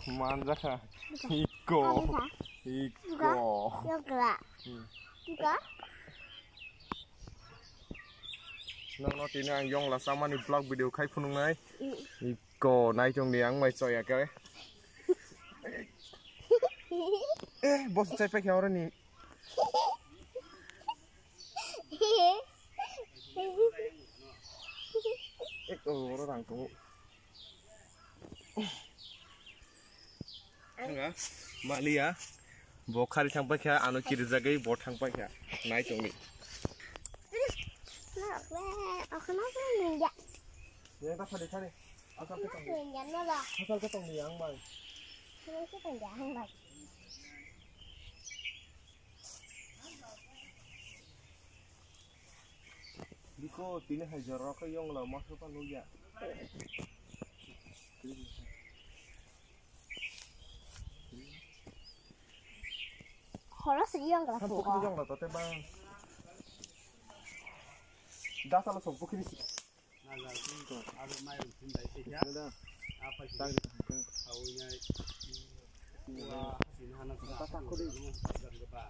Manjaka. Iko. Nó tí nữa anh Yong là sao mà đi vlog video khách phun này. Iko này trong đi ăn mày soi à cái. Boss chạy phải kéo ra nè. Nó đang cũng. Enggak, Malia. Bokhari thang pakai, anu kiri jagai bot thang pakai. Naik congli. Aku nak ninja. Yang tak sadar sadar. Asal kita congli. Ninja nala. Asal kita congli yang baik. Kita ninja yang baik. Diko, tini hajar roka yang lah masuk kan lu ya. Kalau sejauh enggak Kan suka. pukul yang lah tete bang. Dah salah sok pukul sih. Ada itu, ada main sindai saja. Apa sih? Tahunya dua sinahan kita takut itu dan apa?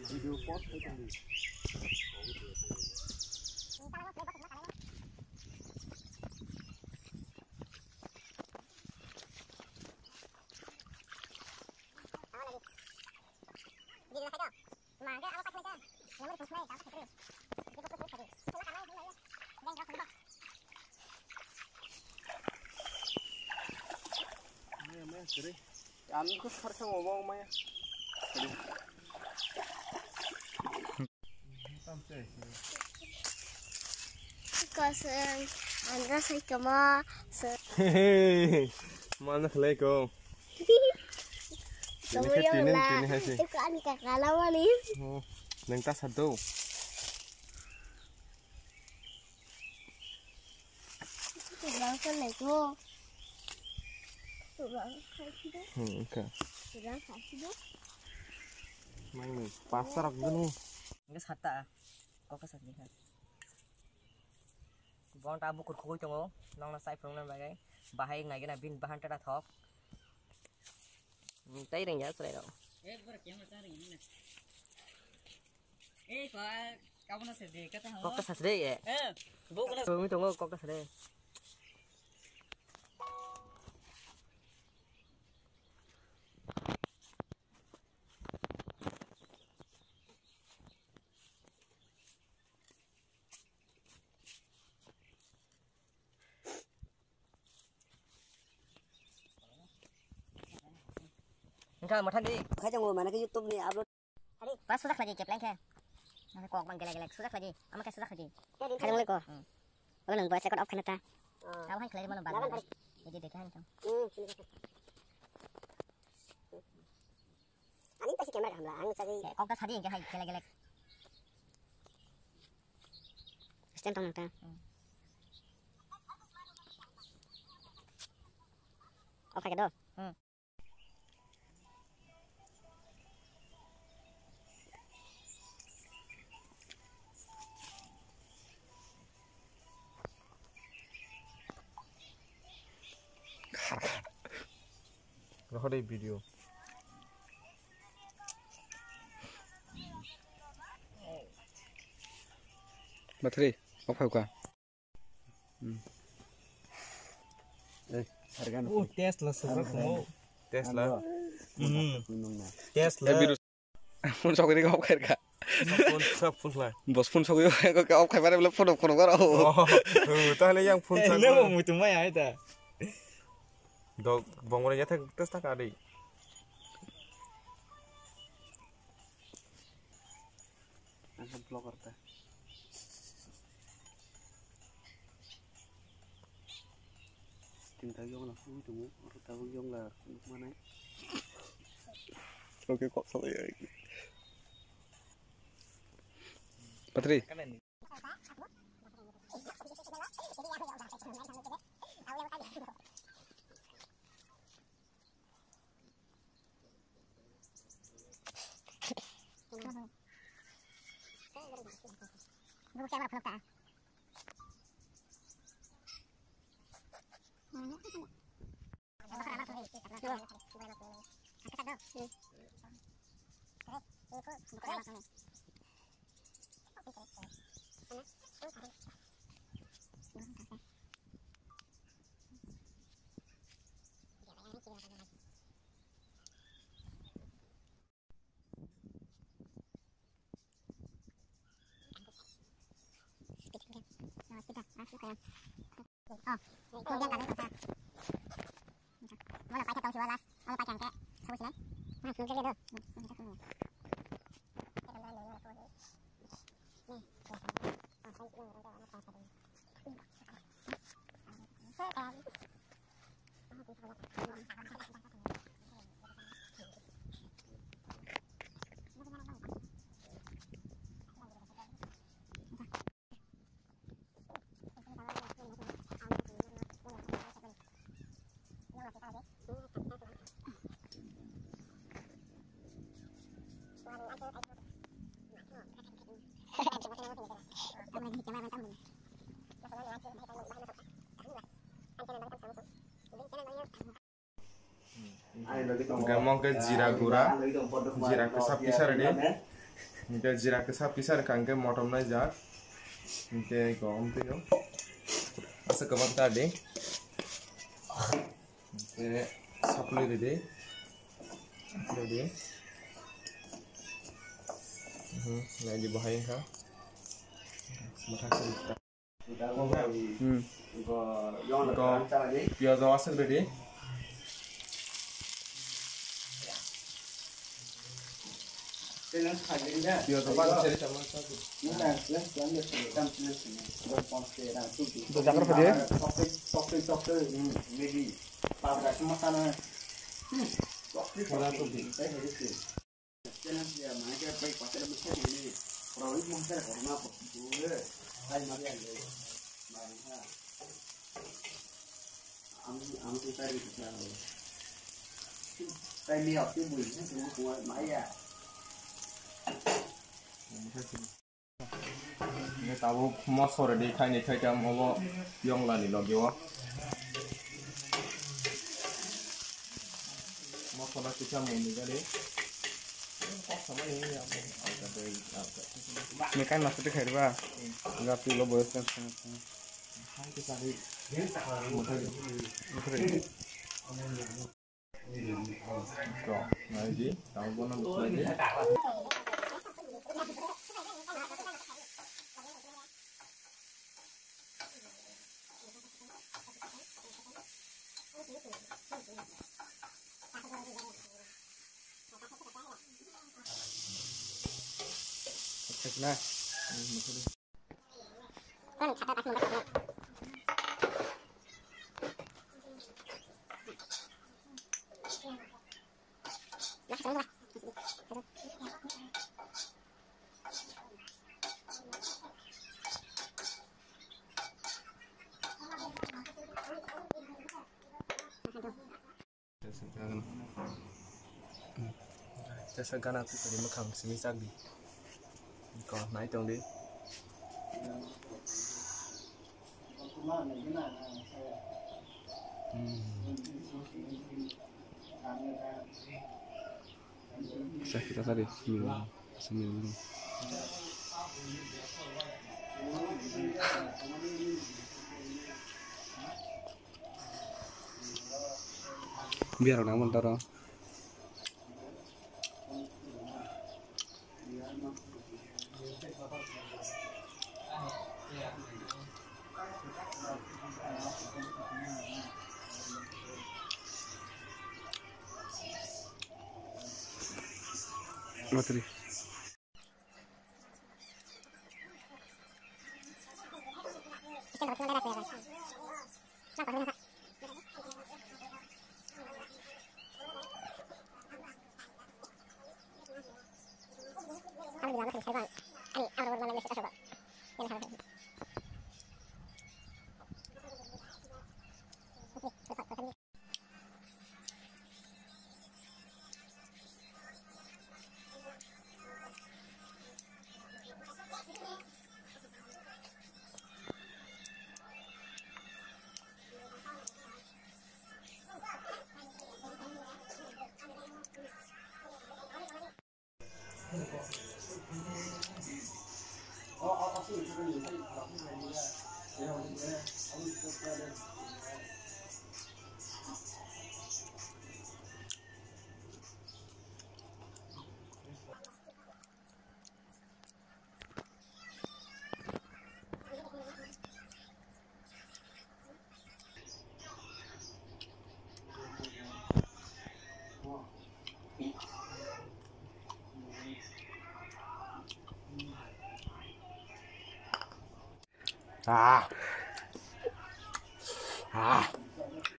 Video post itu tadi. Jadi, anu kok harus ngomong mah ya. Sampai sih. Kasih, anda saya kemana? Hehehe, mana keleko? Kamu yang lah, itu kan kakak lama nih. Oh, neng tas satu. Sudah selesai tuh. Sudah kasih deh. Oke. Sudah kasih deh. Mana pasar aku nih. Nggak sata, kok kesat nih kan? Bong tabu kurkuku cungo, nong nasai prong nang bagai, bahaya ngai kena bin bahan tada thok. Tay ring ya selai dong. Kok kesat deh ya? Tunggu tunggu kok kesat deh. Enggak, mau tadi. Khai trong ngồi mà nó cái YouTube này upload. Pas sudah lagi kepleng ke. Nah, kok bang gelek-gelek sudah lagi. Ama kayak sudah lagi. Khai trong ngồi ko. Kalau nang buat record off kan ta. Tahu hai kelari mana bang. Jadi deh kan cong. Ani pasti kamera hamla, ang sari. Kok kas hadi ke hai gelek-gelek. Stand tong ta. Off cái đó. Nó đây video. Bật đi, có phải cả. Đây, harga Oh, Tesla sudah mau. Tesla. Tesla. Video. Phun sau cái đi có phải cả. Phun lại. Boss phun sau cái có cái ốc khai vào đây phun không có đâu. Ta lấy yang phun sau. Ini mau mutu mai ya itu. Dog bong orangnya tes tak ada. Ang vlogger ta. Tìm thấy Yong là không chúng, tao Yong là lúc mà này. Ok kok sampai ya. Patri. Bukan apa peluk tak? kemudian kalian bisa mana pakai tahu siwalas mana pakai angke sama sini mana belum jadi Gamong ke jira gura, jira kesap pisar deh. Mungkin jira kesap pisar kangke motom na jar. Mungkin gom tu yo. Asa kabar tadi. Mungkin saplu deh. Deh. Lagi bahaya kah? Makasih. Piaz awasal deh. Piaz awasal cari sama satu. Itu jangan apa dia? Topik, maybe. Pada semua sana. Pada topik. Jangan dia mana baik pasal mesti ini. Orang itu mesti kerana apa? Boleh. Hai Maria le. Mari ha. Am tu cari tu lah. Tay mi học tiếng Bỉ nó cũng của máy à. Ini tahu motor di kain itu jam apa yang lain lagi wah. Motor itu jam ini jadi. Ini kan maksudnya kayak apa? Enggak perlu bosan. Itu tadi. Kok, lagi tahu pun lagi. Nah, kan catat aku nomor. Sekarang aku tadi makan semisal di. Còn nãy tuần đi. Saya kita tadi sembilan dulu. Biar orang mentara. Matri. Ah.